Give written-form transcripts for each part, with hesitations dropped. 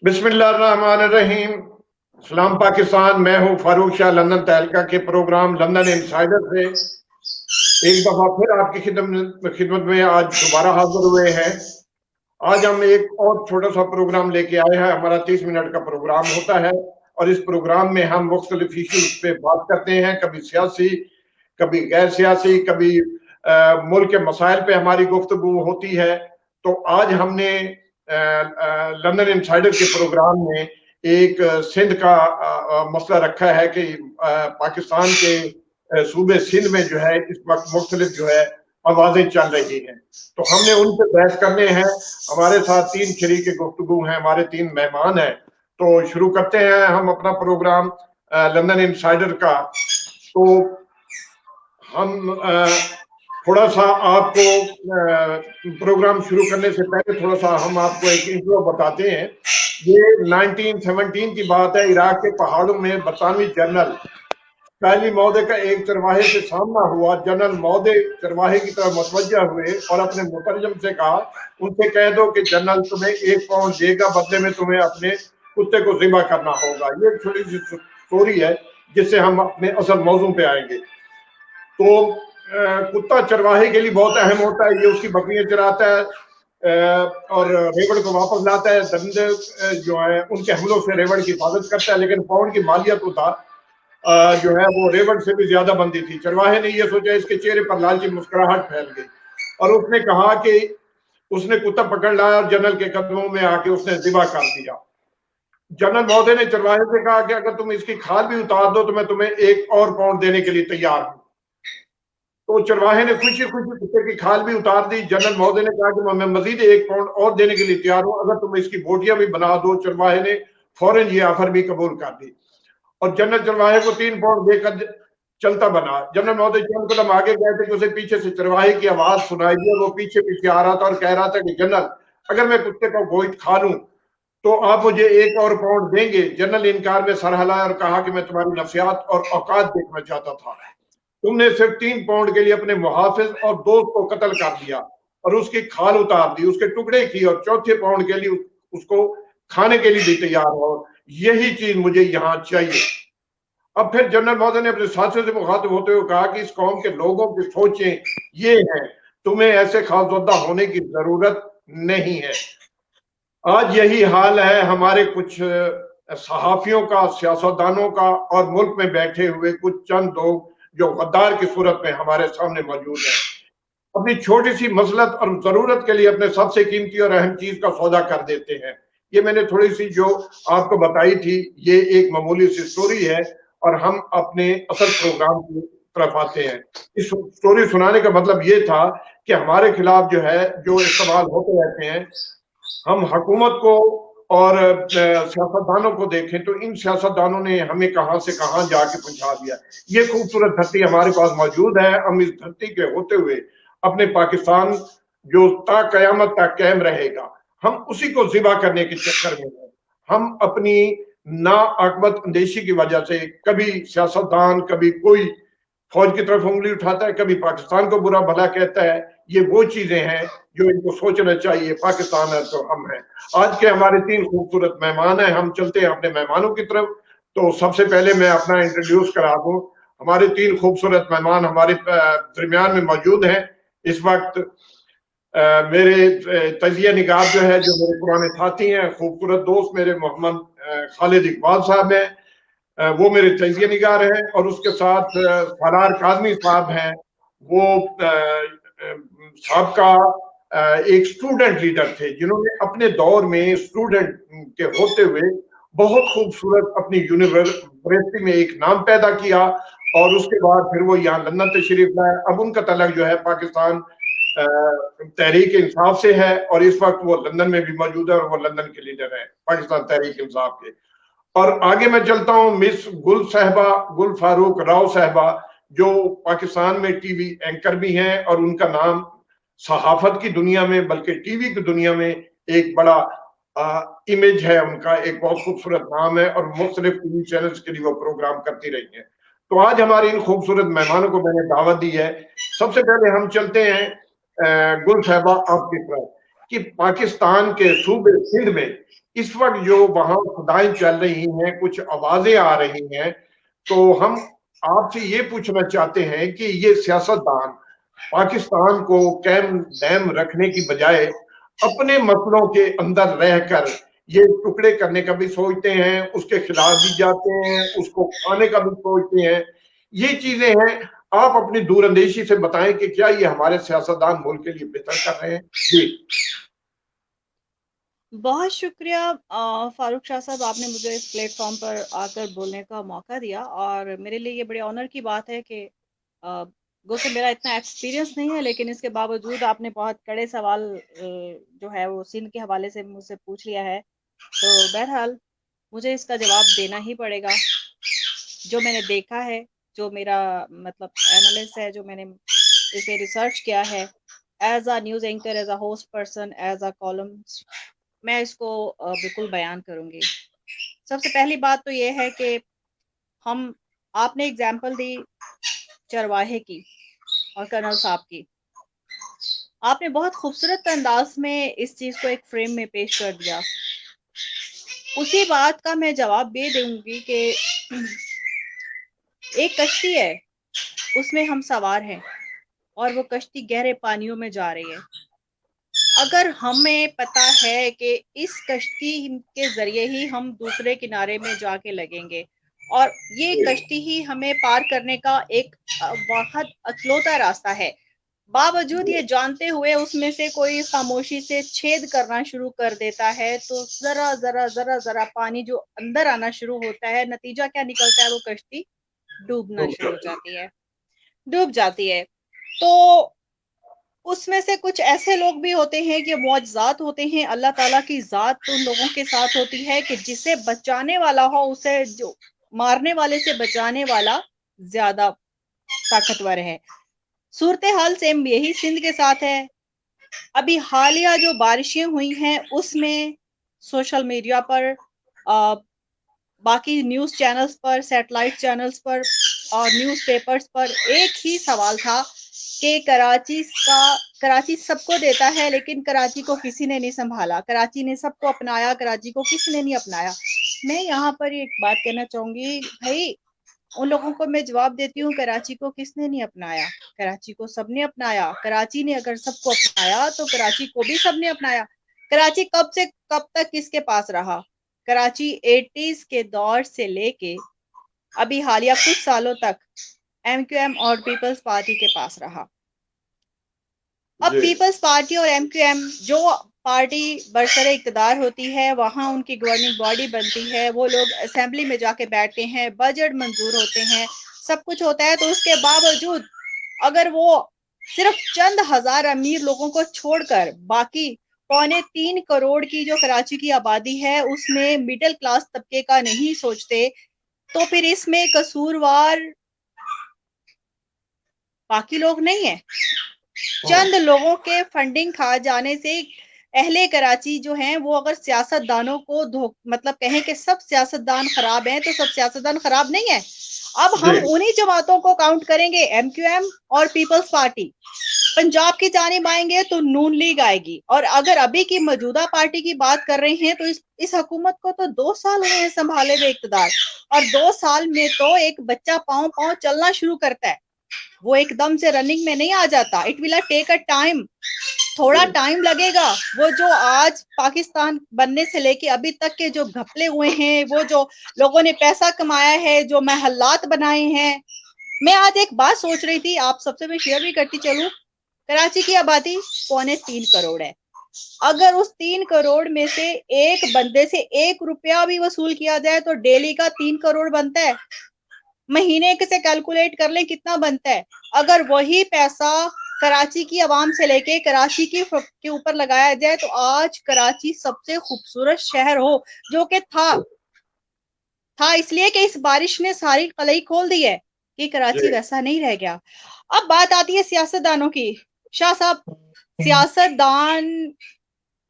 बिस्मिल्लाहिर्रहमानिर्रहीम। सलाम पाकिस्तान। मैं हूं फारूक शाह, लंदन तहलका के प्रोग्राम लंदन इनसाइडर से एक दफा फिर आपकी खिदमत में आज दोबारा हाजिर हुए हैं। आज हम एक और छोटा सा प्रोग्राम लेके आए हैं। हमारा 30 मिनट का प्रोग्राम होता है और इस प्रोग्राम में हम मुख्तलिफ इशूज पे बात करते हैं, कभी सियासी, कभी गैर सियासी, कभी मुल्क के मसाइल पे हमारी गुफ्तगू होती है। तो आज हमने लंदन इनसाइडर के प्रोग्राम में एक सिंध का मसला रखा है कि पाकिस्तान के सूबे सिंध में जो है इस वक्त मुख्तलिफ जो है आवाजें चल रही हैं। तो हमने उन पर बहस करने हैं। हमारे साथ तीन शरीक गुफ्तगू हैं, हमारे तीन मेहमान हैं। तो शुरू करते हैं हम अपना प्रोग्राम लंदन इनसाइडर का। तो हम थोड़ा सा आपको प्रोग्राम शुरू करने से पहले थोड़ा सा हम आपको एक इंट्रो बताते हैं। ये 1917 की बात है। इराक के पहाड़ों में बरतानवी जनरल पहली मौदे का एक चरवाहे से सामना हुआ। जनरल मौदे चरवाहे की तरफ मुतवज्जा हुए और अपने मुतरजम से कहा, उनसे कह दो कि जनरल तुम्हें 1 पाउंड देगा, बदले में तुम्हें अपने कुत्ते को ज़िबा करना होगा। ये छोटी सी स्टोरी है जिससे हम अपने असल मौजू पे आएंगे। तो कुत्ता चरवाहे के लिए बहुत अहम होता है। ये उसकी बकरियां चराता है और रेवड़ को वापस लाता है। दरिंदे जो है उनके हमलों से रेवड़ की हिफाजत करता है, लेकिन पाउंड की मालियत होता जो है वो रेवड़ से भी ज्यादा बनती थी। चरवाहे ने ये सोचा, इसके चेहरे पर लालची मुस्कुराहट फैल गई और उसने कहा कि उसने कुत्ता पकड़ लाया और जनरल के कदमों में आके उसने ज़िबा कर दिया। जनरल महोदय ने चरवाहे से कहा कि अगर तुम इसकी खाल भी उतार दो तो मैं तुम्हें 1 और पाउंड देने के लिए तैयार हूं। तो चरवाहे ने खुशी खुशी कुत्ते की खाल भी उतार दी। जनरल महोदय ने कहा कि मैं मजीद 1 पाउंड और देने के लिए तैयार हूं अगर तुम इसकी बोटियां भी बना दो। चरवाहे ने फौरन ये ऑफर भी कबूल कर दी और जनरल चरवाहे को 3 पाउंड देकर चलता बना। जनरल महोदय चंद कदम आगे गए थे कि उसे पीछे से चरवाहे की आवाज सुनाई दी और वो पीछे पीछे आ रहा था और कह रहा था कि जनरल, अगर मैं कुत्ते का गोश्त खा लूं तो आप मुझे 1 और पाउंड देंगे। जनरल इनकार में सर हिलाया और कहा कि मैं तुम्हारी नफसियात और औकात देखना चाहता था। तुमने सिर्फ 3 पाउंड के लिए अपने मुहाफिज और दोस्त को कत्ल कर दिया और उसकी खाल उतार दी, उसके टुकड़े की, और चौथे पाउंड के लिए उसको खाने के लिए भी तैयार हो। यही चीज मुझे यहाँ चाहिए। अब फिर जनरल महोदय ने अपने साथियों से मुखातिब होते हुए कहा कि इस कौम के लोगों की सोचें ये हैं, तुम्हें ऐसे खौफजदा होने की जरूरत नहीं है। आज यही हाल है हमारे कुछ सहाफियों का, सियासतदानों का और मुल्क में बैठे हुए कुछ चंद लोग जो गद्दार की सूरत में हमारे सामने मौजूद हैं। अपनी छोटी सी मसलत और जरूरत के लिए अपने सबसे कीमती और अहम चीज का सौदा कर देते हैं। ये मैंने थोड़ी सी जो आपको बताई थी, ये एक मामूली सी स्टोरी है और हम अपने असल प्रोग्राम की तरफ आते हैं। इस स्टोरी सुनाने का मतलब ये था कि हमारे खिलाफ जो है जो इस्तेमाल होते रहते हैं, हम हुकूमत को और सियासतदानों को देखें तो इन सियासतदानों ने हमें कहां से कहां जाके पहुंचा दिया। ये खूबसूरत धरती हमारे पास मौजूद है। हम इस धरती के होते हुए अपने पाकिस्तान जो ता कयामत तक कायम रहेगा, हम उसी को ज़िबा करने के चक्कर में हैं। हम अपनी नाअकबत अंदेशी की वजह से कभी सियासतदान, कभी कोई फौज की तरफ उंगली उठाता है, कभी पाकिस्तान को बुरा भला कहता है। ये वो चीजें हैं जो इनको सोचना चाहिए। पाकिस्तान है तो हम हैं। आज के हमारे तीन खूबसूरत मेहमान हैं। हम चलते हैं अपने मेहमानों की तरफ। तो सबसे पहले मैं अपना इंट्रोड्यूस करा दूं। हमारे तीन खूबसूरत मेहमान हमारे दरमियान में मौजूद हैं इस वक्त। मेरे तजिया निगार जो है, जो मेरे पुराने साथी हैं, खूबसूरत दोस्त मेरे मोहम्मद खालिद इकबाल साहब हैं, वो मेरे तजिया निगार हैं। और उसके साथ फरार काजमी साहब हैं। वो साहबका एक स्टूडेंट लीडर थे जिन्होंने अपने दौर में स्टूडेंट के होते हुए बहुत खूबसूरत अपनी यूनिवर्सिटी में एक नाम पैदा किया और उसके बाद फिर वो यहाँ लंदन तशरीफ लाए। अब उनका तल्लुक जो है पाकिस्तान तहरीक इंसाफ से है और इस वक्त वो लंदन में भी मौजूद है और वो लंदन के लीडर है पाकिस्तान तहरीक इंसाफ के। और आगे मैं चलता हूं, मिस गुल साहबा, गुल फारूक राव साहबा, जो पाकिस्तान में टीवी एंकर भी हैं और उनका नाम सहाफत की दुनिया में बल्कि टीवी की दुनिया में एक बड़ा इमेज है। उनका एक बहुत खूबसूरत नाम है और मुख्तलिफ टीवी चैनल्स के लिए वो प्रोग्राम करती रही हैं। तो आज हमारे इन खूबसूरत मेहमानों को मैंने दावत दी है। सबसे पहले हम चलते हैं गुल साहबा आपकी तरफ कि पाकिस्तान के सूबे सिंध में इस वक्त जो वहां खुदाएं चल रही हैं, कुछ आवाजें आ रही हैं, तो हम आपसे ये पूछना चाहते हैं कि ये सियासतदान पाकिस्तान को कैम डैम रखने की बजाय अपने मसलों के अंदर रहकर ये टुकड़े करने का भी सोचते हैं, उसके खिलाफ भी जाते हैं, उसको खाने का भी सोचते हैं। ये चीजें हैं। आप अपनी दूरअंदेशी से बताएं कि क्या ये हमारे सियासतदान मुल्क के लिए बेहतर कर रहे हैं? जी। बहुत शुक्रिया फारूक शाह साहब, आपने मुझे इस प्लेटफॉर्म पर आकर बोलने का मौका दिया, और मेरे लिए ये बड़े ऑनर की बात है कि गो से मेरा इतना एक्सपीरियंस नहीं है, लेकिन इसके बावजूद आपने बहुत कड़े सवाल जो है वो सिंध के हवाले से मुझसे पूछ लिया है। तो बहरहाल मुझे इसका जवाब देना ही पड़ेगा। जो मैंने देखा है, जो मेरा मतलब एनालिसिस है, जो मैंने इस पे रिसर्च किया है, as a news anchor, as a host person, as a column, मैं इसको बिल्कुल बयान करूंगी। सबसे पहली बात तो ये है कि हम आपने एग्जाम्पल दी चरवाहे की और कर्नल साहब की। आपने बहुत खूबसूरत अंदाज में इस चीज को एक फ्रेम में पेश कर दिया। उसी बात का मैं जवाब ये दूंगी कि एक कश्ती है, उसमें हम सवार हैं और वो कश्ती गहरे पानियों में जा रही है। अगर हमें पता है कि इस कश्ती के जरिए ही हम दूसरे किनारे में जाके लगेंगे और ये कश्ती ही हमें पार करने का एक बहुत अखलौता रास्ता है, बावजूद ये जानते हुए उसमें से कोई खामोशी से छेद करना शुरू कर देता है, तो जरा जरा जरा जरा पानी जो अंदर आना शुरू होता है, नतीजा क्या निकलता है? वो कश्ती डूबना शुरू हो जाती है, डूब जाती है। तो उसमें से कुछ ऐसे लोग भी होते हैं कि मुआजिज़ात होते हैं, अल्लाह ताला की ज़ात उन लोगों के साथ होती है कि जिसे बचाने वाला हो, उसे जो मारने वाले से बचाने वाला ज्यादा ताकतवर है। सूरत हाल सेम यही सिंध के साथ है। अभी हालिया जो बारिशें हुई हैं उसमें सोशल मीडिया पर, बाकी न्यूज चैनल्स पर, सैटेलाइट चैनल्स पर और न्यूज़पेपर्स पर एक ही सवाल था कि कराची सबको देता है, लेकिन कराची को किसी ने नहीं संभाला। कराची ने सबको अपनाया, कराची को किसी ने नहीं अपनाया। मैं यहाँ पर एक बात कहना चाहूंगी भाई, उन लोगों को मैं जवाब देती हूँ, कराची को किसने नहीं अपनाया? कराची को सबने अपनाया। कराची ने अगर सबको अपनाया तो कराची को भी सबने अपनाया। कराची कब से कब तक किसके पास रहा? कराची 80s के दौर से लेके अभी हालिया कुछ सालों तक एमक्यूएम और पीपल्स पार्टी के पास रहा। अब पीपल्स पार्टी और एमक्यूएम जो पार्टी बरसरे इक़्तिदार होती है, वहां उनकी गवर्निंग बॉडी बनती है, वो लोग असेंबली में जाके बैठते हैं, बजट मंजूर होते हैं, सब कुछ होता है। तो उसके बावजूद अगर वो सिर्फ चंद हजार अमीर लोगों को छोड़कर बाकी 3.25 करोड़ की जो कराची की आबादी है उसमें मिडिल क्लास तबके का नहीं सोचते, तो फिर इसमें कसूरवार बाकी लोग नहीं है। चंद लोगों के फंडिंग खा जाने से अहले कराची जो हैं वो अगर सियासतदानों को मतलब कहें कि सब सियासतदान खराब हैं, तो सब सियासतदान खराब नहीं है। अब हम उन्हीं जमातों को काउंट करेंगे, एमक्यूएम और पीपल्स पार्टी। पंजाब की जानिब आएंगे तो नून लीग आएगी। और अगर अभी की मौजूदा पार्टी की बात कर रहे हैं तो इस हुकूमत को तो 2 साल हुए हैं संभाले हुए इक़्तिदार, और 2 साल में तो एक बच्चा पांव पांव चलना शुरू करता है, वो एकदम से रनिंग में नहीं आ जाता। It will take a time, थोड़ा टाइम लगेगा। वो जो आज पाकिस्तान बनने से लेके अभी तक के जो घपले हुए हैं, वो जो लोगों ने पैसा कमाया है, जो महल्लात बनाए हैं। मैं आज एक बात सोच रही थी, आप सबसे मैं शेयर भी करती चलूं। कराची की आबादी 3.25 करोड़ है। अगर उस 3 करोड़ में से एक बंदे से 1 रुपया भी वसूल किया जाए तो डेली का 3 करोड़ बनता है। महीने से कैलकुलेट कर लें कितना बनता है। अगर वही पैसा कराची की आवाम से लेके कराची के ऊपर लगाया जाए तो आज कराची सबसे खूबसूरत शहर हो, जो कि था इसलिए कि इस बारिश ने सारी कलई खोल दी है कि कराची वैसा नहीं रह गया। अब बात आती है सियासतदानों की। शाह साहब, सियासतदान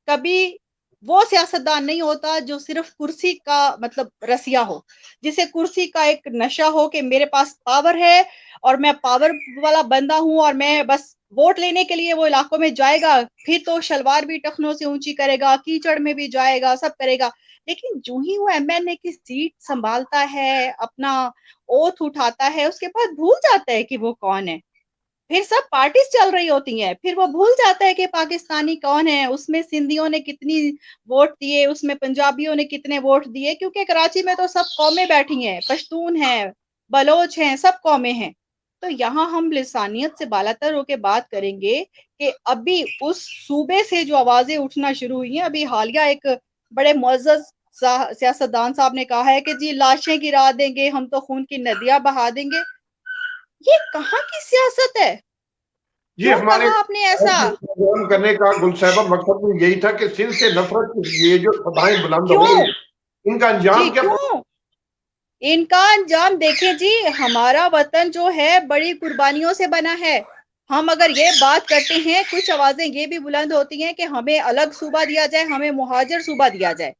कभी वो सियासतदान नहीं होता जो सिर्फ कुर्सी का मतलब रसिया हो, जिसे कुर्सी का एक नशा हो कि मेरे पास पावर है और मैं पावर वाला बंदा हूं और मैं बस वोट लेने के लिए वो इलाकों में जाएगा, फिर तो शलवार भी टखनों से ऊंची करेगा, कीचड़ में भी जाएगा, सब करेगा। लेकिन जो ही वो एमएनए की सीट संभालता है, अपना ओथ उठाता है, उसके बाद भूल जाता है कि वो कौन है। फिर सब पार्टीज चल रही होती हैं, फिर वो भूल जाता है कि पाकिस्तानी कौन है, उसमें सिंधियों ने कितनी वोट दिए, उसमें पंजाबियों ने कितने वोट दिए, क्योंकि कराची में तो सब कौमें बैठी हैं, पश्तून हैं, बलोच हैं, सब कौमें हैं। तो यहाँ हम लिसानियत से बालातर होकर बात करेंगे कि अभी उस सूबे से जो आवाजें उठना शुरू हुई हैं, अभी हालिया एक बड़े मुअज़्ज़ज़ सियासतदान साहब ने कहा है कि जी लाशें गिरा देंगे, हम तो खून की नदियां बहा देंगे। ये कहाँ की सियासत है? ये क्यों हमारे कहा आपने ऐसा? प्रोग्राम करने का गुलसाहिबा मकसद भी यही था कि सिंध से नफरत की ये जो सदाएं बुलंद हो रही क्यों? हैं, इनका जी अंजाम क्या? क्यों? इनका अंजाम देखिए जी, हमारा वतन जो है बड़ी कुर्बानियों से बना है। हम अगर ये बात करते हैं, कुछ आवाजें ये भी बुलंद होती हैं कि हमें अलग सूबा दिया जाए, हमें मुहाजिर सूबा दिया जाए।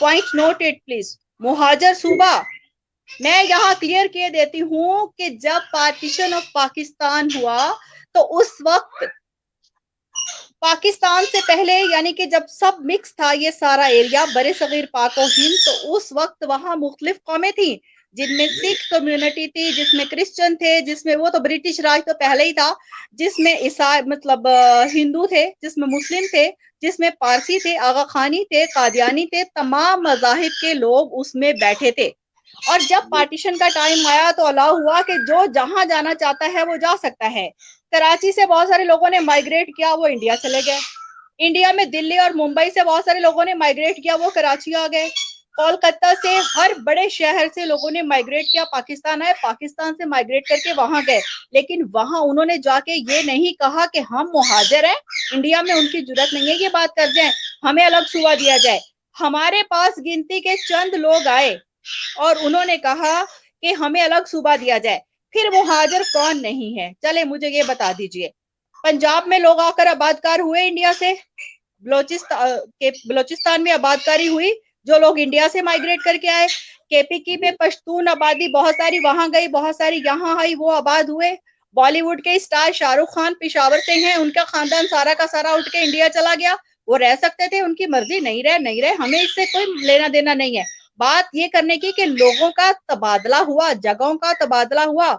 पॉइंट नोट इट प्लीज, मुहाजिर सूबा। मैं यहाँ क्लियर किए देती हूँ कि जब पार्टीशन ऑफ पाकिस्तान हुआ तो उस वक्त पाकिस्तान से पहले, यानी कि जब सब मिक्स था ये सारा एरिया बरे सगीर पाक और हिंद, तो उस वक्त वहां मुख्तलिफ कौमें थी, जिनमें सिख कम्युनिटी थी, जिसमें क्रिश्चियन थे, जिसमें वो तो ब्रिटिश राज तो पहले ही था, जिसमें ईसाई मतलब हिंदू थे, जिसमें मुस्लिम थे, जिसमें पारसी थे, आगा खानी थे, कादियानी थे, तमाम मजाहिब के लोग उसमें बैठे थे। और जब पार्टीशन का टाइम आया तो अलाउ हुआ कि जो जहां जाना चाहता है वो जा सकता है। कराची से बहुत सारे लोगों ने माइग्रेट किया, वो इंडिया चले गए। इंडिया में दिल्ली और मुंबई से बहुत सारे लोगों ने माइग्रेट किया, वो कराची आ गए। कोलकाता से हर बड़े शहर से लोगों ने माइग्रेट किया, पाकिस्तान आए, पाकिस्तान से माइग्रेट करके वहां गए। लेकिन वहां उन्होंने जाके ये नहीं कहा कि हम मुहाजिर हैं, इंडिया में उनकी जरूरत नहीं है ये बात कर जाए, हमें अलग सूबा दिया जाए। हमारे पास गिनती के चंद लोग आए और उन्होंने कहा कि हमें अलग सूबा दिया जाए। फिर मुहाजिर कौन नहीं है, चले मुझे ये बता दीजिए। पंजाब में लोग आकर आबादकार हुए इंडिया से, बलोचिस्तान में आबादकारी हुई, जो लोग इंडिया से माइग्रेट करके आए। केपीकी में पश्तून आबादी बहुत सारी वहां गई, बहुत सारी यहाँ आई, वो आबाद हुए। बॉलीवुड के स्टार शाहरुख खान पेशावर से हैं, उनका खानदान सारा का सारा उठ के इंडिया चला गया। वो रह सकते थे, उनकी मर्जी, नहीं रहे, हमें इससे कोई लेना देना नहीं है। बात ये करने की कि लोगों का तबादला हुआ, जगहों का तबादला हुआ,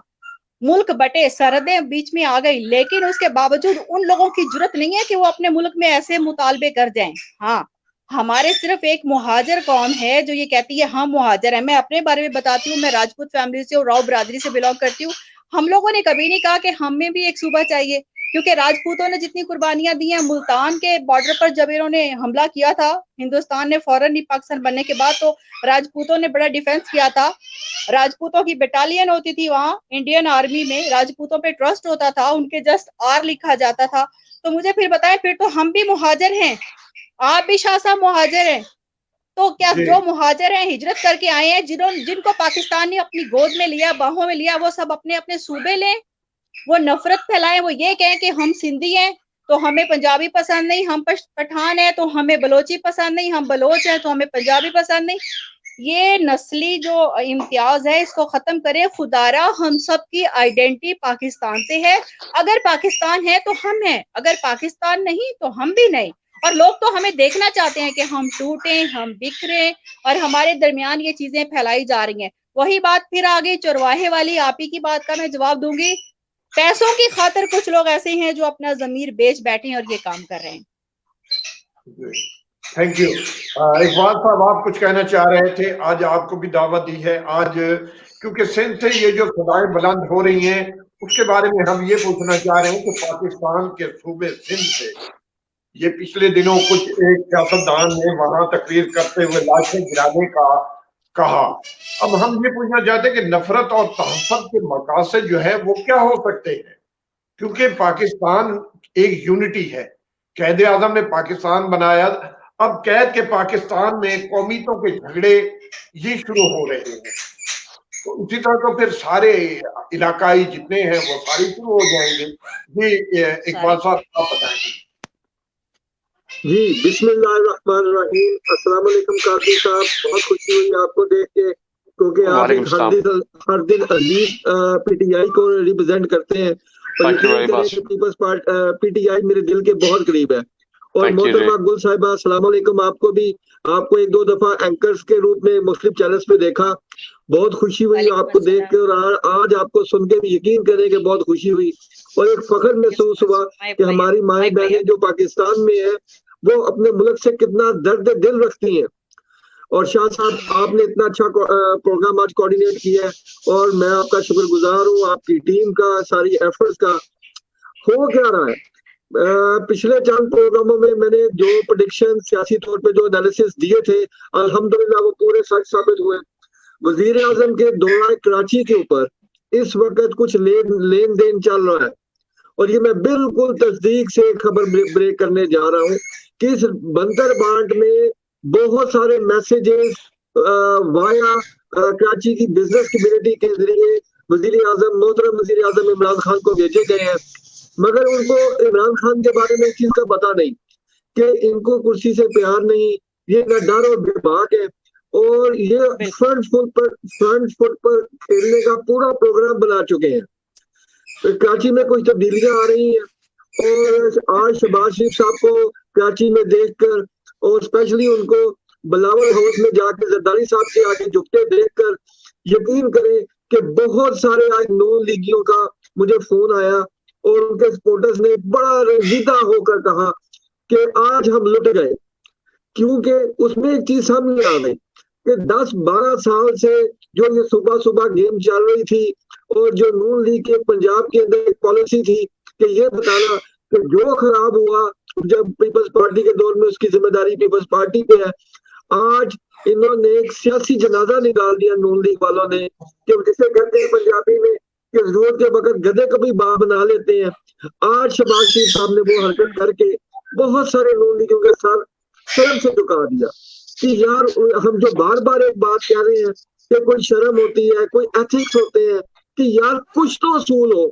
मुल्क बटे, सरहदें बीच में आ गई, लेकिन उसके बावजूद उन लोगों की जरूरत नहीं है कि वो अपने मुल्क में ऐसे मुतालबे कर जाएं। हाँ, हमारे सिर्फ एक मुहाजिर कौम है जो ये कहती है हम मुहाजिर हैं। मैं अपने बारे में बताती हूँ, मैं राजपूत फैमिली से और राव बरादरी से बिलोंग करती हूँ। हम लोगों ने कभी नहीं कहा कि हमें भी एक सूबा चाहिए, क्योंकि राजपूतों ने जितनी कुर्बानियां दी हैं, मुल्तान के बॉर्डर पर जब इन्होंने हमला किया था हिंदुस्तान ने फौरन ही पाकिस्तान बनने के बाद, तो राजपूतों ने बड़ा डिफेंस किया था। राजपूतों की बटालियन होती थी वहां इंडियन आर्मी में, राजपूतों पे ट्रस्ट होता था, उनके जस्ट आर लिखा जाता था। तो मुझे फिर बताएं, फिर तो हम भी मुहाजिर हैं, आप भी शाह साहब मुहाजिर हैं। तो क्या जो मुहाजिर हैं, हिजरत करके आए हैं, जिनको पाकिस्तान ने अपनी गोद में लिया, बाहों में लिया, वो सब अपने अपने सूबे लें, वो नफरत फैलाएं, वो ये कहें कि हम सिंधी हैं तो हमें पंजाबी पसंद नहीं, हम पठान है तो हमें बलोची पसंद नहीं, हम बलोच हैं तो हमें पंजाबी पसंद नहीं। ये नस्ली जो इम्तियाज है इसको खत्म करें खुदारा। हम सब की आइडेंटिटी पाकिस्तान से है, अगर पाकिस्तान है तो हम हैं, अगर पाकिस्तान नहीं तो हम भी नहीं। और लोग तो हमें देखना चाहते हैं कि हम टूटे, हम बिखरे, और हमारे दरमियान ये चीजें फैलाई जा रही हैं। वही बात फिर आगे चरवाहे वाली आप ही की बात का मैं जवाब दूंगी। पैसों की खातिर कुछ लोग ऐसे हैं जो अपना जमीर बेच बैठे हैं और ये काम कर रहे हैं। Thank you. इकबाल साहब, आप कुछ कहना चाह रहे थे, आज आपको भी दावत दी है। आज क्योंकि सिंध से ये जो सदाएं बुलंद हो रही हैं, उसके बारे में हम ये पूछना चाह रहे हैं कि पाकिस्तान के सूबे सिंध से ये पिछले दिनों कुछ एक सियासतदान ने वहां तकरीर करते हुए लाशें गिराने का कहा। अब हम ये पूछना चाहते हैं कि नफरत और तहफ़्फ़ुज़ के मकासद जो है वो क्या हो सकते हैं, क्योंकि पाकिस्तान एक यूनिटी है। कैद आजम ने पाकिस्तान बनाया, अब कैद के पाकिस्तान में कौमियतों के झगड़े ये शुरू हो रहे हैं। तो उसी तरह तो फिर सारे इलाकाई जितने हैं वो सारे शुरू हो जाएंगे। जी इकबाल साहब, आप बताएंगे। जी बिस्मिल्लाहिर्रहमानिर्रहीम। अस्सलाम वालेकुम काजी साहब, बहुत खुशी हुई आपको देख के, क्योंकि आप हर दिन अजीज पीटीआई को रिप्रेजेंट करते हैं और Thank you very यकीन करें much. कि पीपल्स पीटीआई मेरे दिल के बहुत करीब है। और Thank you, मोहतरमा जी। गुल साहिबा, अस्सलाम वालेकुम। आपको एक दो दफा एंकर्स के रूप में मुख्तलिफ चैनल्स पे देखा, बहुत खुशी हुई वालेकुम आपको देख अस्सलाम। के, और आज आपको सुन के भी यकीन करें कि बहुत खुशी हुई और एक फख्र महसूस हुआ कि हमारी माएँ बहनें जो पाकिस्तान में है वो अपने मुल्क से कितना दर्द दिल रखती हैं। और शाह साहब, आपने इतना अच्छा प्रोग्राम आज कोऑर्डिनेट किया है और मैं आपका शुक्रगुजार हूँ, आपकी टीम का, सारी एफर्ट्स का। हो क्या रहा है, पिछले चंद प्रोग्रामों में मैंने जो प्रेडिक्शन, सियासी तौर पे जो एनालिसिस दिए थे, अल्हम्दुलिल्लाह वो पूरे सच साबित हुए। वजीर आजम के दौरा कराची के ऊपर इस वक्त कुछ लेन देन चल रहा है और ये मैं बिल्कुल तस्दीक से खबर ब्रेक करने जा रहा हूँ कि इस बंदर बांट में बहुत सारे मैसेजेस वाया कराची की बिजनेस कम्युनिटी के जरिए मोहतरम वजीर आजम इमरान खान को भेजे गए हैं, मगर उनको इमरान खान के बारे में इस चीज का पता नहीं कि इनको कुर्सी से प्यार नहीं, ये न डर और बेबाक है और ये फ्रंट फुट पर खेलने का पूरा प्रोग्राम बना चुके हैं। कराची में कुछ तब्दीलियां आ रही हैं और आज शहबाज शरीफ साहब को कराची में देखकर और स्पेशली उनको बिलावल हाउस में जाके जरदारी साहब के आगे झुकते देखकर यकीन करें कि बहुत सारे आज नून लीगियों का मुझे फोन आया और उनके सपोर्टर्स ने बड़ा रंजीदा होकर कहा कि आज हम लुट गए, क्योंकि उसमें एक चीज सामने आ गई कि 10-12 साल से जो ये सुबह सुबह गेम चल रही थी और जो नून लीग के पंजाब के अंदर एक पॉलिसी थी कि ये बताना कि जो खराब हुआ जब पीपल्स पार्टी के दौर में उसकी जिम्मेदारी पीपल्स पार्टी पे है। आज इन्होंने एक सियासी जनाजा निकाल दिया नून लीग वालों ने, कि जिसे कहते हैं पंजाबी में कि जरूरत के वक्त गधे को भी बाप बना लेते हैं। आज शहबाज शरीफ साहब ने वो हरकत करके बहुत सारे नून लीगियों के सर शर्म से झुका दिया कि यार हम जो बार बार एक बात कह रहे हैं कि कोई शर्म होती है, कोई एथिक्स होते हैं, कि यार कुछ तो असूल हो।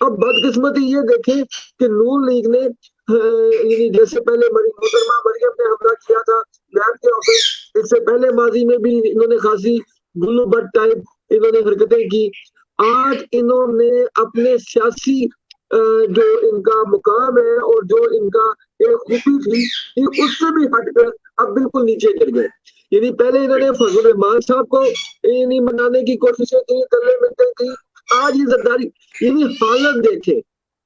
अब बदकिस्मती ये देखें कि नून लीग ने जैसे पहले मोहतरमा मरियम ने हमला किया था लैब के ऑफिस, इससे पहले माजी में भी इन्होंने खासी गुल्लू भट्ट टाइप इन्होंने हरकतें की। आज इन्होंने अपने सियासी जो इनका मुकाम है और जो इनका एक खूबी थी, ये उससे भी हटकर अब बिल्कुल नीचे गिर गए। यानी पहले इन्होंने फजल रहमान साहब को नहीं मनाने की कोशिशें की, गले मिलते की, आज ये जरदारी, यानी हालत देखे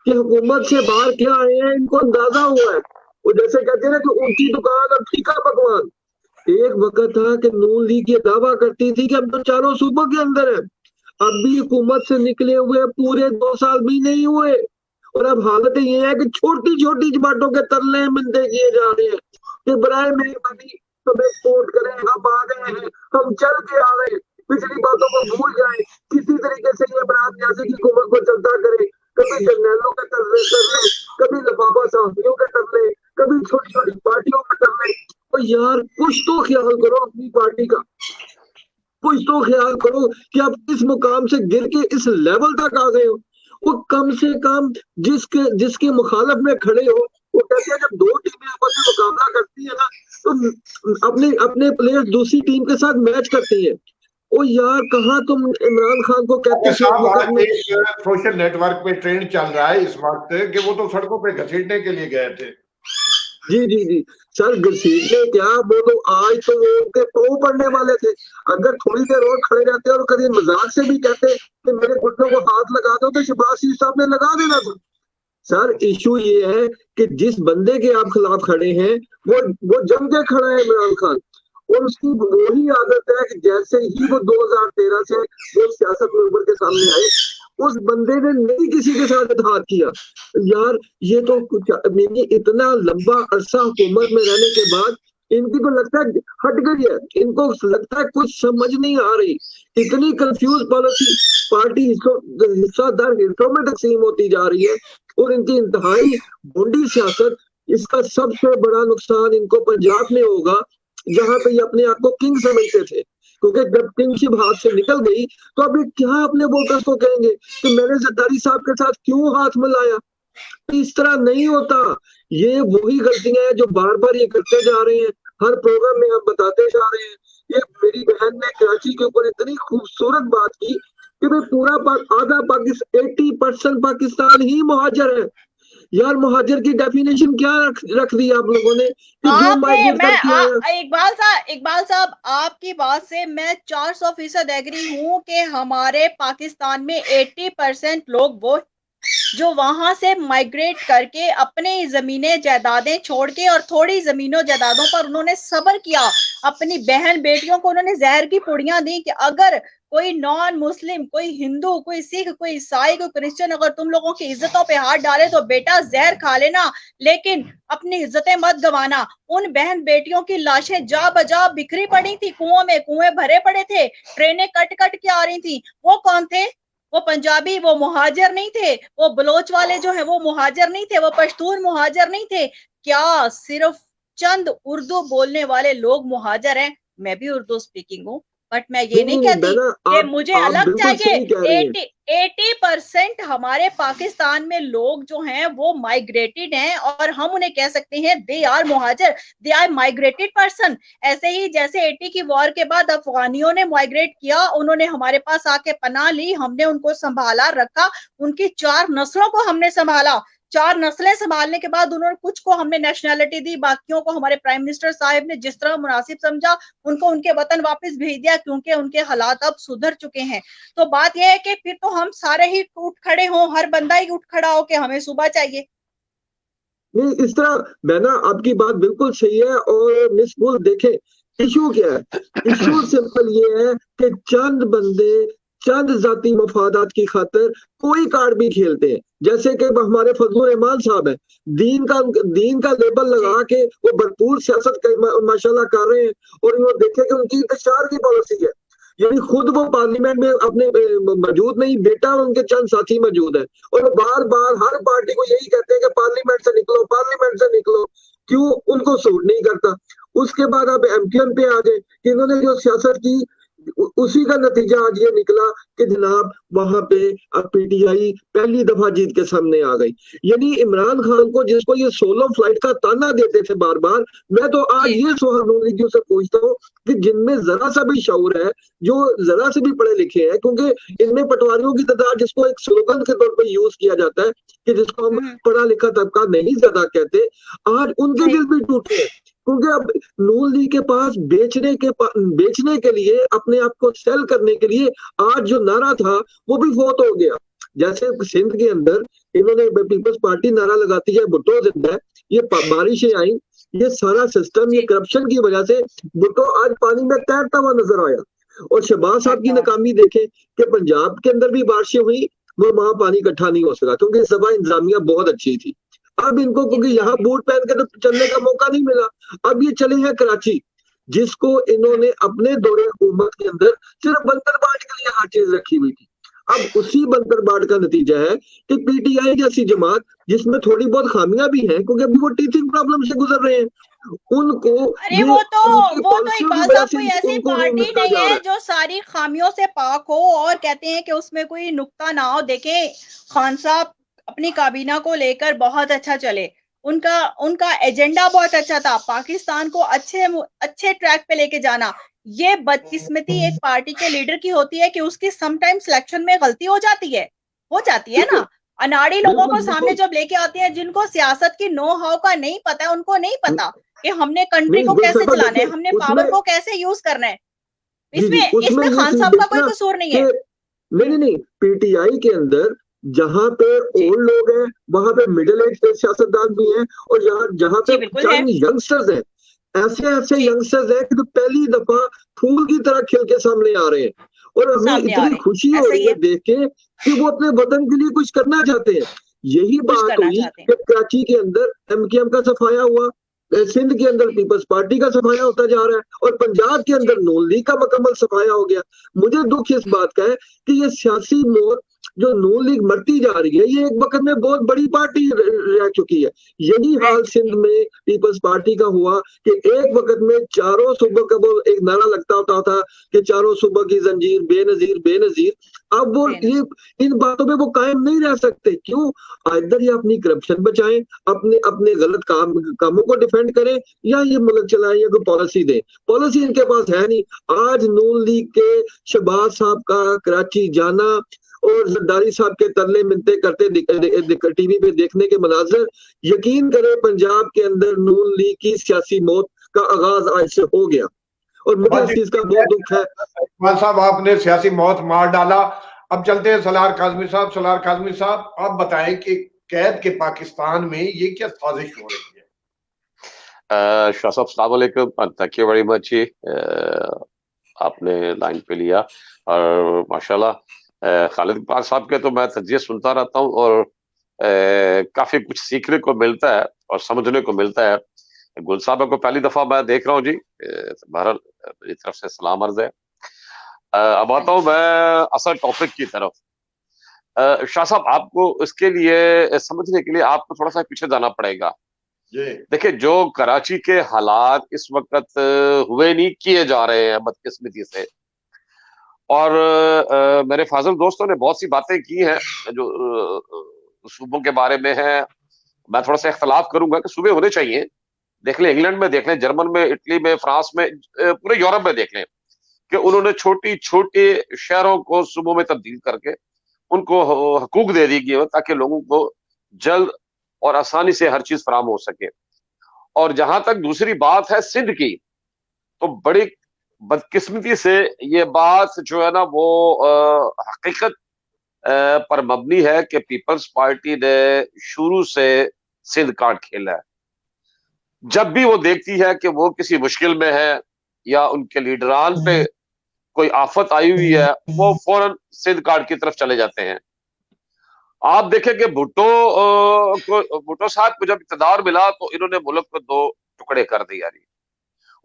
कि हुकूमत से बाहर क्या आए हैं, इनको अंदाजा हुआ है। वो जैसे कहते हैं ना कि ऊंची दुकान और फीका पकवान। एक वक्त था कि नून लीग ये दावा करती थी कि हम तो चारों सूबों के अंदर है, अब भी हुकूमत से निकले हुए पूरे 2 साल भी नहीं हुए और अब हालत ये है कि छोटी छोटी जमातों के तरले मिलते किए जा रहे हैं कि बराए मेहरबानी हमें सपोर्ट करें, हम आ गए हैं, हम चल के आ रहे हैं, पिछली बातों को भूल जाए, किसी तरीके से ये इमरान न्याजी की हुकूमत को चलता करे, कभी जर्नैलों के तरले कर ले, कभी लफाफा साहबियों के तरले, कभी छोटी छोटी पार्टियों के तरले। तो यार कुछ तो ख्याल करो अपनी पार्टी का, कुछ तो ख्याल करो कि आप इस मुकाम से गिर के इस लेवल तक आ गए हो। वो कम से कम जिसके मुखालफ में खड़े हो, वो कहते हैं जब 2 टीमें आपस में मुकाबला करती है ना तो अपने प्लेयर्स दूसरी टीम के साथ मैच करती है। ओ यार कहाँ तुम इमरान खान को कहते साहब, एक सोशल नेटवर्क पे ट्रेंड चल रहा है इस वक्त कि वो तो सड़कों पे घसीटने के लिए गए थे। जी सर, घसीटने क्या, वो तो आज तो वो उनके पाँव पड़ने वाले थे। अगर थोड़ी देर और खड़े रहते और कभी मजाक से भी कहते कि मेरे घुटनों को हाथ लगा दो, तो शहबाज शरीफ साहब ने लगा देना था। सर इशू ये है कि जिस बंदे के आप खिलाफ खड़े हैं वो जम के खड़ा है इमरान खान, और उसकी वही आदत है कि जैसे ही वो 2013 से वो सियासत में उभर के सामने आए, उस बंदे ने नहीं किसी के साथ इत्तेहाद किया। यार ये तो कुछ इतना लंबा अरसा हुकूमत में रहने के बाद इनकी तो लगता है हट गई है, इनको लगता है कुछ समझ नहीं आ रही, इतनी कंफ्यूज पॉलिसी, पार्टी हिस्सा दर हिस्सों में तकसीम होती जा रही है और इनकी इंतहाई भोंडी सियासत। इसका सबसे बड़ा नुकसान इनको पंजाब में होगा, जहां पे ये अपने आप को किंग समझते थे, क्योंकि जब किंगशिप हाथ से निकल गई तो अब ये क्या अपने वोटर्स को कहेंगे कि मैंने जरदारी साहब के साथ क्यों हाथ मिलाया। इस तरह नहीं होता। ये वही गलतियां हैं जो बार बार ये करते जा रहे हैं, हर प्रोग्राम में हम बताते जा रहे हैं। ये मेरी बहन ने कराची के ऊपर इतनी खूबसूरत बात की कि भाई पूरा आधा पाकिस्तान 80% 80% पाकिस्तान ही मुहाजिर है। यार मुहाजिर की डेफिनेशन क्या रख दी आप लोगों ने कि जो माइग्रेट करके आया। इकबाल साहब आपकी बात से मैं 400% एग्री हूँ कि हमारे पाकिस्तान में 80% लोग वो जो वहां से माइग्रेट करके अपने जमीनें जायदादें छोड़ के और थोड़ी जमीनों जायदादों पर उन्होंने सब्र किया, अपनी बहन बेटियों को उन्होंने जहर की पुड़ियां दी कि अगर कोई नॉन मुस्लिम, कोई हिंदू, कोई सिख, कोई ईसाई, कोई क्रिश्चियन अगर तुम लोगों की इज्जतों पे हाथ डाले तो बेटा जहर खा लेना, लेकिन अपनी इज्जतें मत गंवाना। उन बहन बेटियों की लाशें जा बजा बिखरी पड़ी थी, कुओं में कुएं भरे पड़े थे, ट्रेनें कट कट के आ रही थी। वो कौन थे? वो पंजाबी, वो मुहाजिर नहीं थे। वो बलोच वाले जो है वो मुहाजिर नहीं थे। वो पश्तून मुहाजिर नहीं थे। क्या सिर्फ चंद उर्दू बोलने वाले लोग मुहाजिर हैं? मैं भी उर्दू स्पीकिंग हूँ, बट मैं ये नहीं कहती कि मुझे अलग चाहिए। 80% हमारे पाकिस्तान में लोग जो हैं वो माइग्रेटेड हैं और हम उन्हें कह सकते हैं दे आर मुहाजिर, दे आर माइग्रेटेड पर्सन। ऐसे ही जैसे 80 की वॉर के बाद अफगानियों ने माइग्रेट किया, उन्होंने हमारे पास आके पनाह ली, हमने उनको संभाला रखा, उनकी 4 नस्लों को हमने संभाला। 4 नस्लें संभालने के बाद उन्होंने कुछ को हमने नेशनैलिटी दी, बाकियों को हमारे प्राइम मिनिस्टर साहब ने जिस तरह मुनासिब समझा उनको उनके वतन वापस भेज दिया, क्योंकि उनके हालात अब सुधर चुके हैं। तो बात यह है कि फिर तो हम सारे ही उठ खड़े हों, हर बंदा ही उठ खड़ा हो कि हमें सुबह चाहिए। नहीं, इस तरह बहना आपकी बात बिल्कुल सही है। और मिस बुल देखें इशू क्या है, इशू सिंपल ये है कि चंद बंदे चंद जाती मफादात की खातिर कोई कार्ड भी खेलते हैं। जैसे कि हमारे फजलुर रहमान साहब है, दीन का लेबल लगा के वो भरपूर सियासत माशाल्लाह कर रहे हैं। और वो देखे कि उनकी इंतशार की पॉलिसी है, यानी खुद वो पार्लियामेंट में अपने मौजूद नहीं, बेटा और उनके चंद साथी मौजूद है। और वो बार बार हर पार्टी को यही कहते हैं कि पार्लियामेंट से निकलो, पार्लियामेंट से निकलो। क्यों? उनको सूट नहीं करता। उसके बाद अब एमकेएम पे आ गए कि इन्होंने जो सियासत की उसी का नतीजा आज ये निकला कि जनाब वहां पे अब पीटीआई पहली दफा जीत के सामने आ गई। यानी इमरान खान को जिसको ये सोलो फ्लाइट का ताना देते थे बार बार, मैं तो आज ये सवाल नून से पूछता हूँ कि जिनमें जरा सा भी शऊर है, जो जरा से भी पढ़े लिखे हैं, क्योंकि इनमें पटवारियों की तादाद जिसको एक स्लोगन के तौर पर यूज किया जाता है कि जिसको हम पढ़ा लिखा तबका नहीं ज्यादा कहते, आज उनके दिल भी टूटे हैं। क्योंकि अब नून लीग के पास बेचने के लिए, अपने आप को सेल करने के लिए आज जो नारा था वो भी फौत हो गया। जैसे सिंध के अंदर इन्होंने पीपल्स पार्टी नारा लगाती है भुट्टो जिंदा है, ये बारिशें आई, ये सारा सिस्टम, ये करप्शन की वजह से भुट्टो आज पानी में तैरता हुआ नजर आया। और शहबाज साहब की नाकामी देखें कि पंजाब के अंदर भी बारिशें हुई, वो वहां पानी इकट्ठा नहीं हो सका क्योंकि सभा इंतजामिया बहुत अच्छी थी। अब इनको क्योंकि यहाँ बूट पहन के तो चलने का मौका नहीं मिला, अब ये चले हैं कराची, जिसको इन्होंने अपने दौरे हुकूमत के अंदर सिर्फ बंदर बाट के लिए हर चीज रखी हुई थी। अब उसी बंदर बाट का नतीजा है कि पीटीआई जैसी जमात जिसमें थोड़ी बहुत खामियां भी हैं, क्योंकि अभी वो टीचिंग प्रॉब्लम से गुजर रहे हैं, उनको वो तो इकबाल साहब कोई ऐसी पार्टी नहीं है जो सारी खामियों से पाक हो और कहते हैं कि उसमें कोई नुक्ता ना हो। देखें खान साहब अपनी काबीना को लेकर बहुत अच्छा चले, उनका एजेंडा बहुत अच्छा था, पाकिस्तान को अच्छे ट्रैक पे लेके जाना। ये बदकिस्मती एक पार्टी के लीडर की होती है कि उसकी समटाइम सिलेक्शन में गलती हो जाती है ना। अनाड़ी लोगों को सामने जब लेके आते हैं जिनको सियासत की नो हाउ का नहीं पता है, उनको नहीं पता कि हमने कंट्री को कैसे चलाना है, हमने पावर को कैसे यूज करना है। इसमें खान साहब का कोई कसूर नहीं है। नहीं, पीटीआई के अंदर जहां पे ओल्ड लोग हैं, वहां पे मिडिल एज के सियासतदान भी हैं, और जहां पे चंद यंगस्टर्स हैं, ऐसे यंगस्टर्स हैं कि तो पहली दफा फूल की तरह खिल के सामने आ रहे हैं। और हमें इतनी खुशी हो रही है देख के कि वो अपने वतन के लिए कुछ करना चाहते हैं। यही बात हुई कि कराची के अंदर एमकेएम का सफाया हुआ, सिंध के अंदर पीपल्स पार्टी का सफाया होता जा रहा है, और पंजाब के अंदर नून लीग का मुकम्मल सफाया हो गया। मुझे दुख इस बात का है कि ये सियासी मोड़ जो नून लीग मरती जा रही है, ये एक वक्त में बहुत बड़ी पार्टी रह चुकी है। यही हाल सिंध में पीपल्स पार्टी का हुआ कि एक वक्त में चारों सूबों का वो एक नारा लगता होता था कि चारों सूबों की जंजीर बेनजीर बेनजीर। अब वो ये इन बातों में वो कायम नहीं रह सकते। क्यों? इधर ये अपनी करप्शन बचाएं, अपने गलत कामों को डिफेंड करें, या ये मुल्क चलाएं, या कोई पॉलिसी दें। पॉलिसी इनके पास है नहीं। आज नून लीग के शहबाज साहब का कराची जाना और जरदारी साहब के तरले मिनते करते टीवी पे देखने के मनाजर, यकीन करें पंजाब के अंदर नून लीग की सियासी मौत का आगाज आज से हो गया और मुझे इस चीज का बहुत दुख है। इकबाल साहब, आपने सियासी मौत मार डाला। अब चलते हैं सलार काज़मी साहब। सलार काज़मी साहब, आप बताएं कि कैद के पाकिस्तान में ये क्या साजिश हो रही है? शाह साहब, अस्सलाम वालेकुम, थैंक यू वेरी मच। आपने लाइन पे लिया और माशाल्लाह खालिद इकबाल साहब के तो मैं तजिए सुनता रहता हूँ और काफी कुछ सीखने को मिलता है और समझने को मिलता है। गुल साहब को पहली दफा मैं देख रहा हूँ जी, बहरहाल मेरी तरफ से सलाम अर्ज है। अब आता हूँ मैं असल टॉपिक की तरफ। शाह साहब, आपको इसके लिए समझने के लिए आपको थोड़ा सा पीछे जाना पड़ेगा। देखिए, जो कराची के हालात इस वक्त हुए नहीं किए जा रहे हैं बदकिस्मती से, और मेरे फाजिल दोस्तों ने बहुत सी बातें की हैं जो सूबों के बारे में है। मैं थोड़ा सा इख्तलाफ करूंगा कि सूबे होने चाहिए। देख लें, इंग्लैंड में देख लें, जर्मन में, इटली में, फ्रांस में, पूरे यूरोप में देख लें कि उन्होंने छोटी छोटे शहरों को सूबों में तब्दील करके उनको हकूक दे दी गई ताकि लोगों को जल्द और आसानी से हर चीज फराम हो सके। और जहां तक दूसरी बात है सिंध की, तो बड़ी बदकिस्मती से ये बात जो है ना वो हकीकत पर मबनी है कि पीपल्स पार्टी ने शुरू से सिंध कार्ड खेला है। जब भी वो देखती है कि वो किसी मुश्किल में है या उनके लीडरान पे कोई आफत आई हुई है, वो फौरन सिंध कार्ड की तरफ चले जाते हैं। आप देखें कि भुट्टो साहब को जब इक़्तिदार मिला तो इन्होंने मुल्क को दो टुकड़े कर दिया।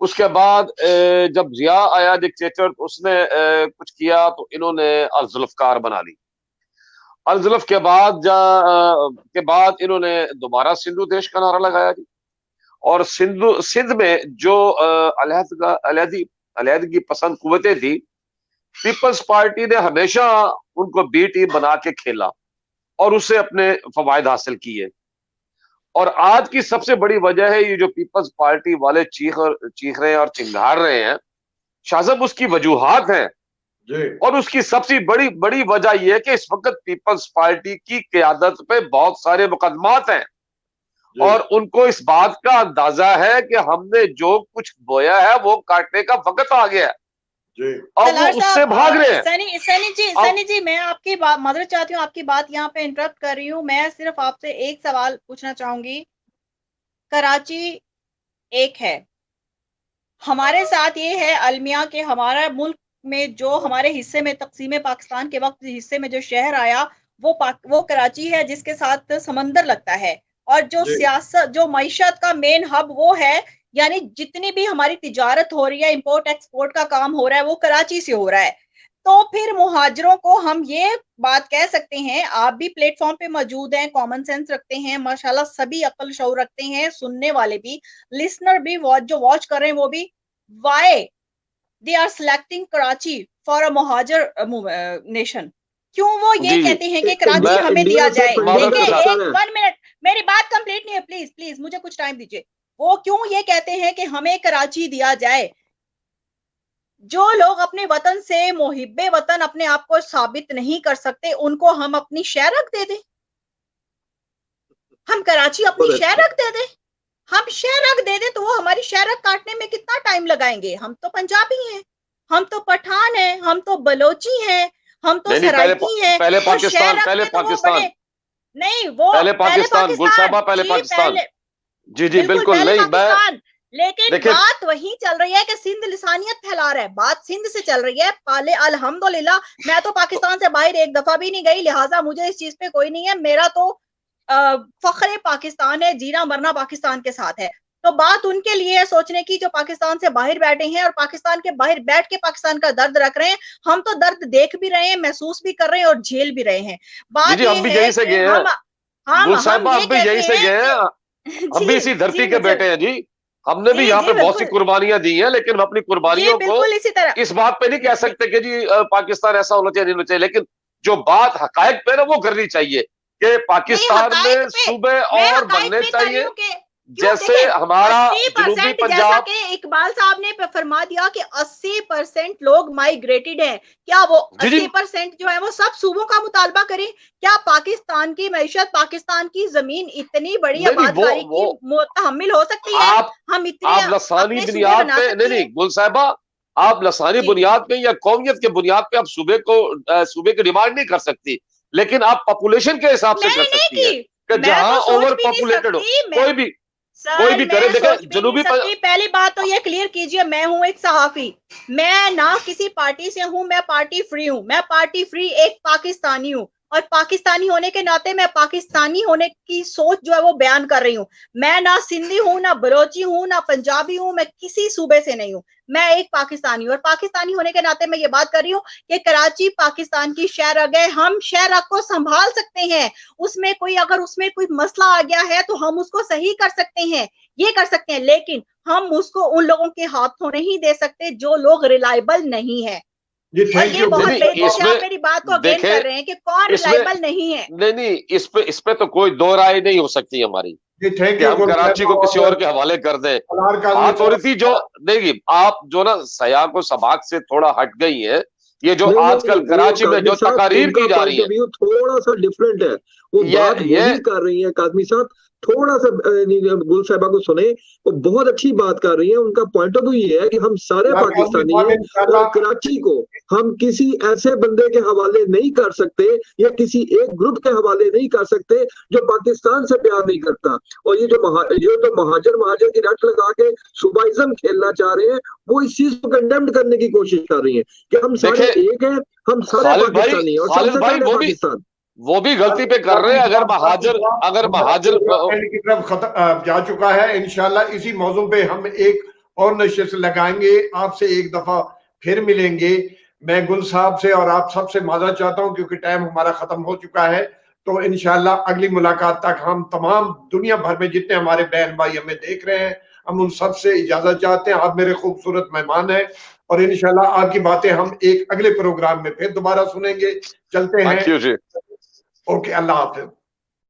उसके बाद जब जिया आया डिक्टेटर, उसने कुछ किया तो इन्होंने अल-जुल्फ़कार बना ली। अल-जुल्फ़ के बाद इन्होंने दोबारा सिंधु देश का नारा लगाया जी। और सिंध में जो अलहदगी पसंद कुव्वतें थी, पीपल्स पार्टी ने हमेशा उनको बी टीम बना के खेला और उससे अपने फवायद हासिल किए। और आज की सबसे बड़ी वजह है ये जो पीपल्स पार्टी वाले चीख रहे हैं और चिंगार रहे हैं, शाहजब, उसकी वजूहात हैं। और उसकी सबसे बड़ी वजह यह है कि इस वक्त पीपल्स पार्टी की क़यादत पे बहुत सारे मुकदमात हैं और उनको इस बात का अंदाजा है कि हमने जो कुछ बोया है वो काटने का वक्त आ गया है और वो उससे भाग रहे हैं। सनी जी, मैं आपकी बात मदद चाहती हूँ, आपकी बात यहाँ पे इंटरप्ट कर रही हूँ। मैं सिर्फ आपसे एक सवाल पूछना चाहूंगी। कराची एक है, हमारे साथ ये है अलमिया के हमारा मुल्क में जो हमारे हिस्से में तकसीम पाकिस्तान के वक्त हिस्से में जो शहर आया वो कराची है, जिसके साथ समंदर लगता है। और जो सियासत, जो मईशत का मेन हब वो है, यानी जितनी भी हमारी तिजारत हो रही है, इंपोर्ट एक्सपोर्ट का काम हो रहा है, वो कराची से हो रहा है। तो फिर मुहाजिरों को हम ये बात कह सकते हैं, आप भी प्लेटफॉर्म पे मौजूद हैं, कॉमन सेंस रखते हैं, माशाल्लाह सभी अक्ल शऊर रखते हैं, सुनने वाले भी, लिसनर भी, जो वॉच कर रहे हैं वो भी, why they are selecting Karachi for a मुहाजिर नेशन? क्यों वो ये कहते हैं कि कराची हमें दिया जाए? देखिए, 1 मिनट, मेरी बात कंप्लीट नहीं है, प्लीज मुझे कुछ टाइम दीजिए। वो क्यों ये कहते हैं कि हमें कराची दिया जाए? जो लोग अपने वतन से मुहिब्बे वतन अपने आप को साबित नहीं कर सकते, उनको हम अपनी शहरक दे दें। हम कराची अपनी शहरक दे दें, हम शहरक दे दें तो वो हमारी शहरक काटने में कितना टाइम लगाएंगे? हम तो पंजाबी हैं, हम तो पठान हैं, हम तो बलोची हैं, हम तो सराइकी हैं। पहले पाकिस्तान नहीं, वो पहले पाकिस्तान, गुलसाबा पहले पाकिस्तान। जी बिल्कुल नहीं, लेकिन बात वही चल रही है कि सिंध लिसानियत फैला रहा है, बात सिंध से चल रही है। पाले अल्हम्दुलिल्लाह, मैं तो पाकिस्तान से बाहर एक दफा भी नहीं गई, लिहाजा मुझे इस चीज पे कोई नहीं है। मेरा तो फख्र पाकिस्तान है, जीना मरना पाकिस्तान के साथ है। तो बात उनके लिए है सोचने की जो पाकिस्तान से बाहर बैठे हैं और पाकिस्तान के बाहर बैठ के पाकिस्तान का दर्द रख रहे हैं। हम तो दर्द देख भी रहे हैं, महसूस भी कर रहे हैं और झेल भी रहे हैं। बात हम भी यहीं से गए हैं, हम भी इसी धरती के बेटे हैं जी। हमने भी यहाँ पे बहुत सी कुर्बानियां दी हैं, लेकिन हम अपनी कुर्बानियों को इस बात पे नहीं कह सकते कि जी पाकिस्तान ऐसा होना चाहिए, नहीं होना चाहिए। लेकिन जो बात हकायक पे ना वो करनी चाहिए कि पाकिस्तान में सूबे और बनने चाहिए। जैसे हमारा जनूबी 80% जैसा पंजाब, कि इकबाल साहब ने फरमा दिया कि 80% लोग माइग्रेटेड हैं, क्या वो जी जी 80% जो है वो सब सूबों का मुतालबा करें? क्या पाकिस्तान की मैशत, पाकिस्तान की जमीन इतनी बड़ी नहीं नहीं, आबादकारी की मुतहम्मिल हो सकती है? हम इतने आप लसानी अपने सूबे बुनियाद बना पे, सकते नहीं हैं? गुल साहिबा, आप लसानी जी बुनियाद पे या कौमियत के बुनियाद पे आप सूबे की डिमांड नहीं कर सकती, लेकिन आप पॉपुलेशन के हिसाब से कर मैंने नहीं सकती है की, कि मैं जहां तो सोच ओवर भी नहीं पॉपुलेटेड हो, सकती। कोई भी कोई सर भी करे। मैं देखें सोच भी नहीं जनूबी सकती। पहली बात तो ये क्लियर कीजिए, मैं हूं एक सहाफी, मैं ना किसी पार्टी से हूं, मैं पार्टी फ्री हूं, मैं पार्टी फ्री एक पाकिस्तानी हूं, और पाकिस्तानी होने के नाते मैं पाकिस्तानी होने की सोच जो है वो बयान कर रही हूं। मैं ना सिंधी हूं, ना बलोची हूं, ना पंजाबी हूं, मैं किसी सूबे से नहीं हूं, मैं एक पाकिस्तानी हूं, और पाकिस्तानी होने के नाते मैं ये बात कर रही हूँ कि कराची पाकिस्तान की शहरग है, हम शहरग को संभाल सकते हैं। उसमें कोई अगर उसमें कोई मसला आ गया है तो हम उसको सही कर सकते हैं, ये कर सकते हैं, लेकिन हम उसको उन लोगों के हाथों नहीं दे सकते जो लोग रिलायबल नहीं है। जी और थैंक ये यू। बहुत नहीं बेहतर से आप इसमें मेरी बात को अगेन देखें, कर रहे हैं कि कौन इसमें रिलायबल नहीं है। नहीं, इस पे तो कोई दो राय नहीं हो सकती हमारी जी थैंक कि यू हम कराची को किसी और के हवाले कर दें। फलार काजमी बात हो रही साहब। थी जो, देखिए आप जो ना सयाह को सबाक से थोड़ा हट गई है, ये जो नहीं आजकल नहीं, वो कराची में कादमी जो साहब तकारीर उनका की जा रही पॉइंट ऑफ है, व्यू थोड़ा सा डिफरेंट है। वो बात ये वही कर रही है कादमी साहब, थोड़ा सा गुल साहिबा को सुने, वो बहुत अच्छी बात कर रही है। उनका पॉइंट ऑफ व्यू ये है कि हम सारे फलार काजमी पाकिस्तानी साहब हैं और इंशाल्लाह। कराची को हम किसी ऐसे बंदे के हवाले नहीं कर सकते या किसी एक ग्रुप के हवाले नहीं कर सकते जो पाकिस्तान से प्यार नहीं करता। और ये जो महाजर महाजर की रट लगा के सुबाइज्म खेलना चाह रहे हैं, वो इस चीज को कंडेम्ड करने की कोशिश कर रही है कि हम सारे देखे एक हैं, हम सारे पाकिस्तानी हैं और सबसे पहले पाकिस्तान। वो भी गलती पे कर रहे हैं। अगर महाजर एंड की तरफ जा चुका है। इंशाल्लाह इसी मौजू पे हम एक और नशिस्त लगाएंगे, आपसे एक दफा फिर मिलेंगे। मैं गुल साहब से और आप सबसे माजरत चाहता हूं क्योंकि टाइम हमारा खत्म हो चुका है। तो इंशाल्लाह अगली मुलाकात तक हम तमाम दुनिया भर में जितने हमारे बहन भाई हमें देख रहे हैं, हम उन सब से इजाजत चाहते हैं। आप मेरे खूबसूरत मेहमान हैं और इंशाल्लाह आपकी बातें हम एक अगले प्रोग्राम में फिर दोबारा सुनेंगे। चलते हैं। थैंक यू जी। ओके, अल्लाह हाफिज।